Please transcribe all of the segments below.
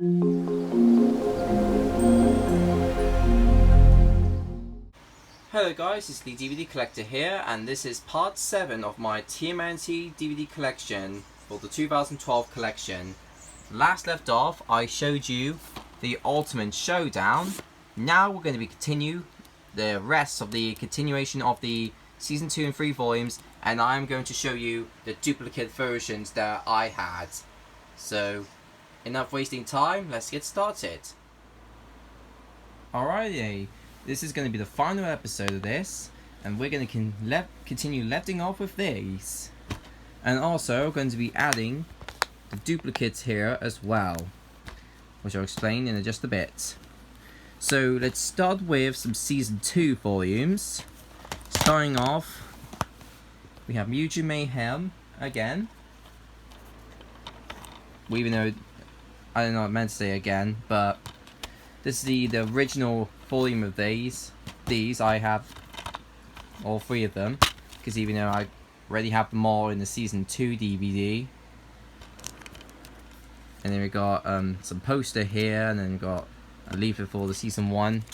Hello guys, it's the DVD Collector here, and this is part 7 of my TMNT DVD Collection for the 2012 collection. Last left off, I showed you the Ultimate Showdown. Now we're going to continue the rest of the continuation of the Season 2 and 3 volumes, and I'm going to show you the duplicate versions that I had. So, enough wasting time, let's get started. Alrighty. This is going to be the final episode of this, and we're going to continue lefting off with these. And also going to be adding the duplicates here as well, which I'll explain in just a bit. So let's start with some Season 2 volumes. Starting off, we have Mutual Mayhem again. Well, even though, I don't know what I meant to say again, but this is the original volume of these. I have all 3 of them, because even though I already have them all in the Season 2 DVD. And then we got some poster here, and then we got a leaflet for the Season 1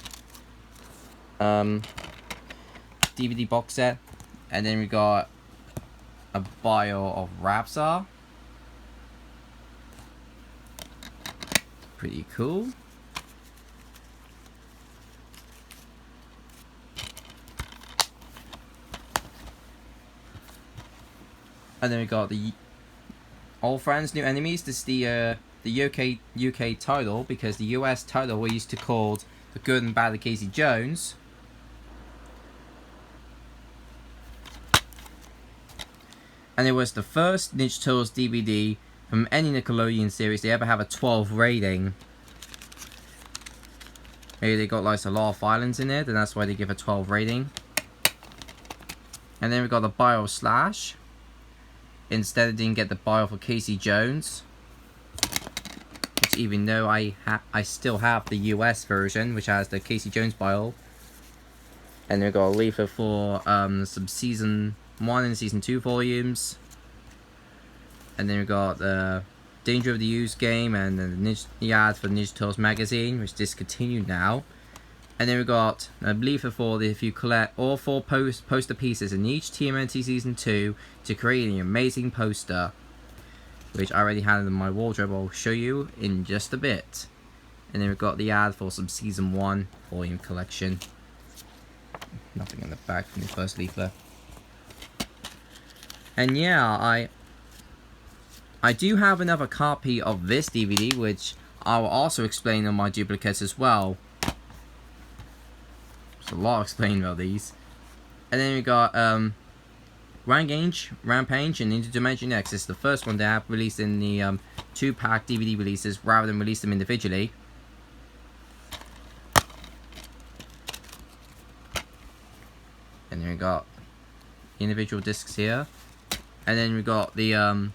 DVD box set, and then we got a bio of Rapsar. Pretty cool. And then we got the All Friends, New Enemies. This is the UK title, because the US title we used to call The Good and Bad of Casey Jones. And it was the first Ninja Turtles DVD from any Nickelodeon series to ever have a 12 rating. Maybe they got like a lot of violence in it, and that's why they give a 12 rating. And then we got the Bio Slash. Instead, I didn't get the bio for Casey Jones, which, even though I still have the US version, which has the Casey Jones bio. And we got a leaflet for some Season 1 and Season 2 volumes. And then we got the Danger of the Used game, and then the ad for Ninja Turtles magazine, which is discontinued now. And then we got a leaflet for if you collect all 4 poster pieces in each TMNT Season 2 to create an amazing poster, which I already had in my wardrobe. I'll show you in just a bit. And then we've got the ad for some Season 1 volume collection. Nothing in the back from the first leaflet. And yeah, I do have another copy of this DVD, which I will also explain on my duplicates as well. A lot explained about these. And then we got Rampage, and Interdimension X. This is the first one they have released in the 2-pack DVD releases rather than release them individually. And then we got individual discs here. And then we got the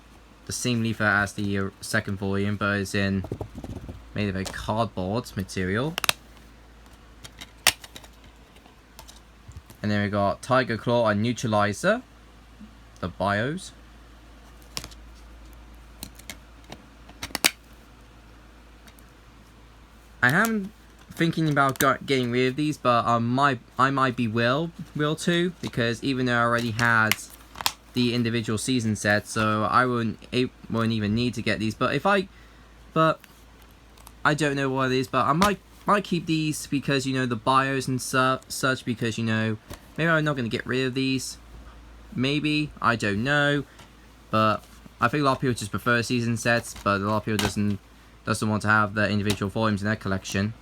same leaflet as the second volume, but it's made of a cardboard material. And then we got Tiger Claw and Neutralizer, the bios. I am thinking about getting rid of these, but I might be will to, because even though I already had the individual season sets, so I won't even need to get these. But I don't know what it is, but I might keep these, because, you know, the bios and such, because, you know, maybe I'm not going to get rid of these. Maybe, I don't know. But I think a lot of people just prefer season sets, but a lot of people doesn't want to have the individual volumes in their collection.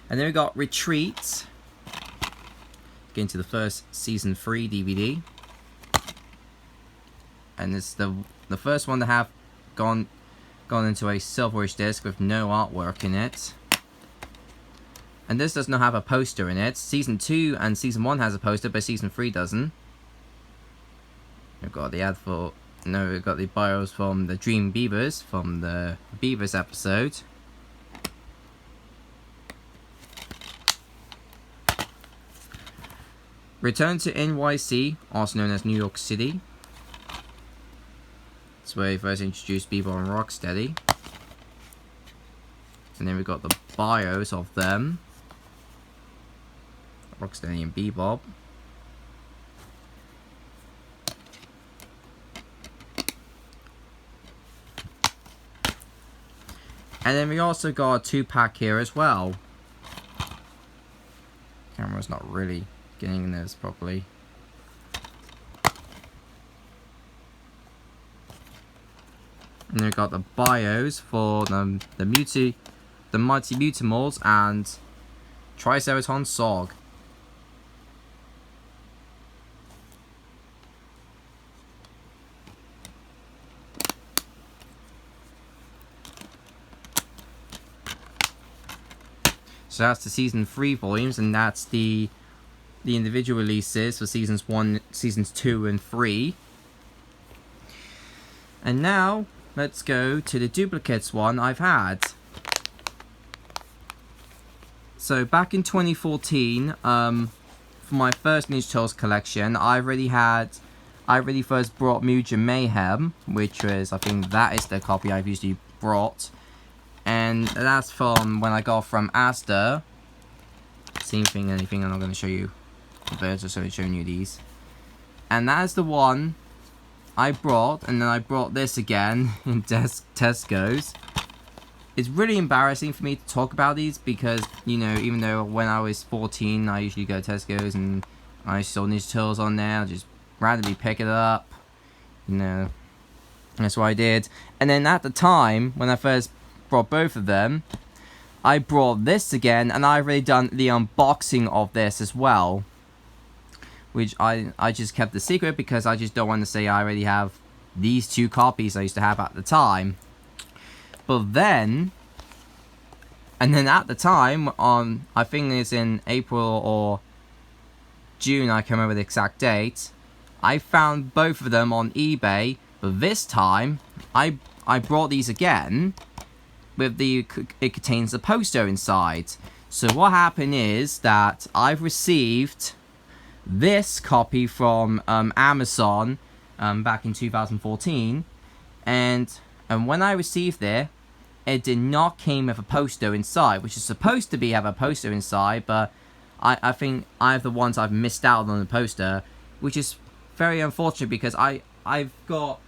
And then we got Retreat. Getting to the first Season 3 DVD. And it's the first one to have gone into a silverish disc with no artwork in it. And this does not have a poster in it. Season 2 and Season 1 has a poster, but Season 3 doesn't. We've got the ad for... No, we've got the bios from the Dream Beavers, from the Beavers episode. Return to NYC, also known as New York City. That's where he first introduced Beaver and Rocksteady. And then we got the bios of them. Rocksteady and Bebop. And then we also got a 2-pack here as well. Camera's not really getting this properly. And we got the bios for the Mighty Mutimals and Triceratops Sog. So that's the season 3 volumes, and that's the individual releases for seasons 2 and 3. And now let's go to the duplicates one I've had. So back in 2014, for my first Ninja Turtles collection, I already first brought Mugen Mayhem, which was, I think that is the copy I've usually brought. And that's from when I got from Asda. Same thing, anything, I'm not going to show you the birds, just showing you these. And that is the one I brought, and then I brought this again in Tesco's. It's really embarrassing for me to talk about these because, you know, even though when I was 14, I usually go to Tesco's and I saw Ninja Turtles on there, I'll just randomly pick it up. You know, that's what I did. And then at the time, when I first brought both of them, I brought this again, and I've already done the unboxing of this as well, which I just kept the secret because I just don't want to say I already have these 2 copies I used to have at the time. But then, and then at the time, on, I think it's in April or June, I can't remember the exact date, I found both of them on eBay, but this time, I brought these again, with it contains a poster inside. So what happened is that I've received this copy from Amazon back in 2014, and when I received it did not came with a poster inside, which is supposed to have a poster inside, but I think I've missed out on the poster, which is very unfortunate because I've got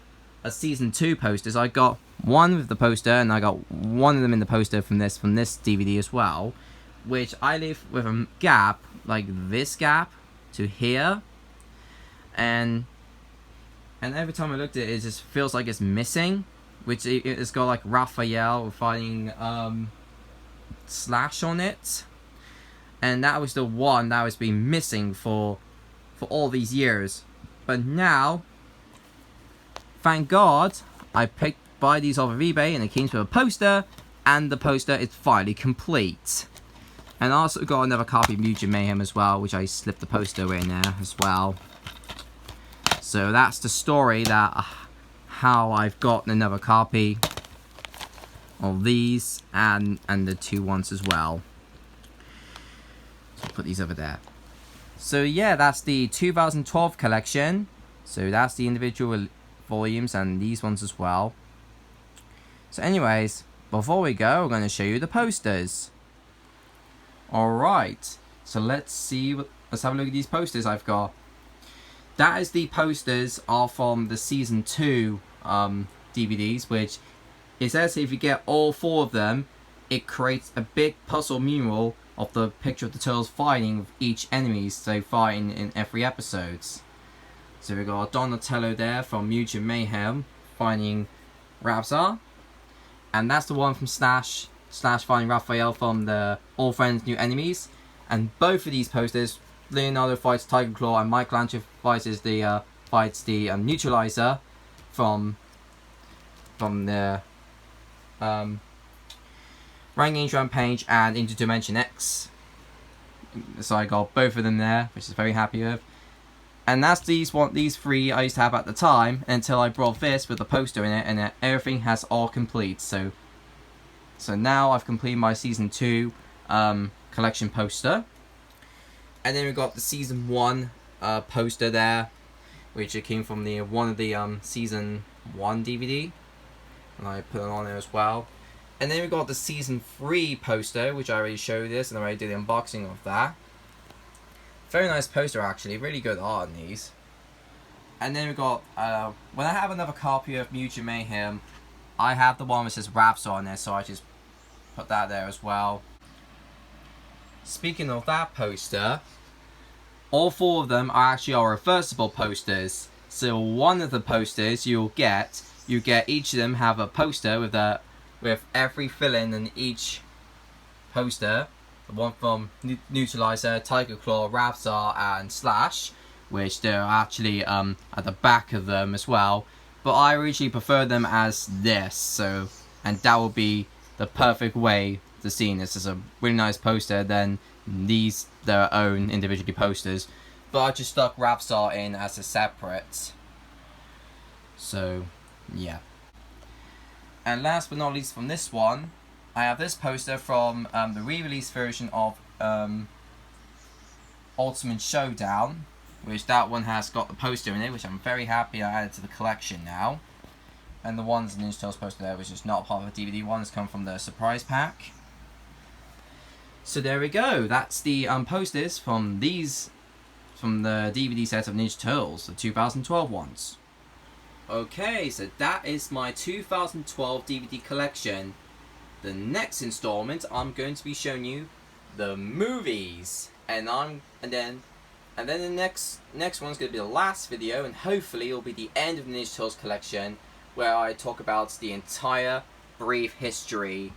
a season 2 posters. I got one with the poster, and I got one of them in the poster from this DVD as well, which I leave with a gap like this gap to here, and every time I looked at it, it just feels like it's missing, which it's got like Raphael fighting Slash on it, and that was the one that was been missing for all these years. But now, thank God, I buy these off of eBay, and it came with a poster, and the poster is finally complete. And I also got another copy of Mugen Mayhem as well, which I slipped the poster in there as well. So that's the story, that how I've gotten another copy of these and the 2 ones as well. So I'll put these over there. So yeah, that's the 2012 collection. So that's the individual volumes and these ones as well. So anyways, before we go, I'm going to show you the posters. Alright, so let's have a look at these posters I've got. That is the posters are from the season 2 DVDs, which it says if you get all 4 of them, it creates a big puzzle mural of the picture of the turtles fighting with each enemies they fight in every episodes. So we got Donatello there from Mugen Mayhem fighting Rabzar. And that's the one from Slash fighting Raphael from the All Friends New Enemies. And both of these posters, Leonardo fights Tiger Claw and Michelangelo fights the Neutralizer from the Ranking Rampage and Interdimension X. So I got both of them there, which is very happy with. And that's these 3 I used to have at the time until I brought this with a poster in it, and everything has all complete. So now I've completed my season 2 collection poster. And then we got the season 1 poster there, which it came from one of the season 1 DVD, and I put it on there as well. And then we got the Season 3 poster, which I already showed this, and I already did the unboxing of that. Very nice poster, actually. Really good art in these. And then we got, when I have another copy of Mutant Mayhem, I have the one which says Raps on there, so I just put that there as well. Speaking of that poster, all 4 of them are actually our reversible posters. So one of the posters you get each of them have a poster with every fill-in in each poster. The one from Neutralizer, Tiger Claw, Rapstar, and Slash, which they're actually at the back of them as well. But I originally prefer them as this, so, and that will be the perfect way to see this as a really nice poster than these their own individually posters. But I just stuck Rapstar in as a separate. So, yeah. And last but not least from this one, I have this poster from the re-release version of Ultimate Showdown, which that one has got the poster in it, which I'm very happy I added to the collection now. And the ones in Ninja Turtles poster there, which is not part of the DVD one, has come from the surprise pack. So there we go. That's the posters from the DVD set of Ninja Turtles, the 2012 ones. Okay, so that is my 2012 DVD collection. The next installment, I'm going to be showing you the movies, and then the next one's going to be the last video, and hopefully it'll be the end of the Ninja Turtles collection, where I talk about the entire brief history,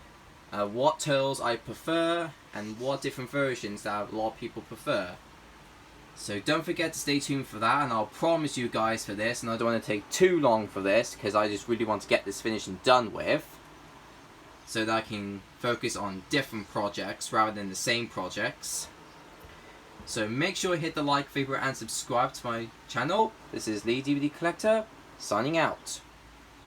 what Turtles I prefer, and what different versions that a lot of people prefer. So don't forget to stay tuned for that, and I'll promise you guys for this, and I don't want to take too long for this, because I just really want to get this finished and done with, so that I can focus on different projects rather than the same projects. So make sure you hit the like, favorite, and subscribe to my channel. This is Lee DVD Collector, signing out.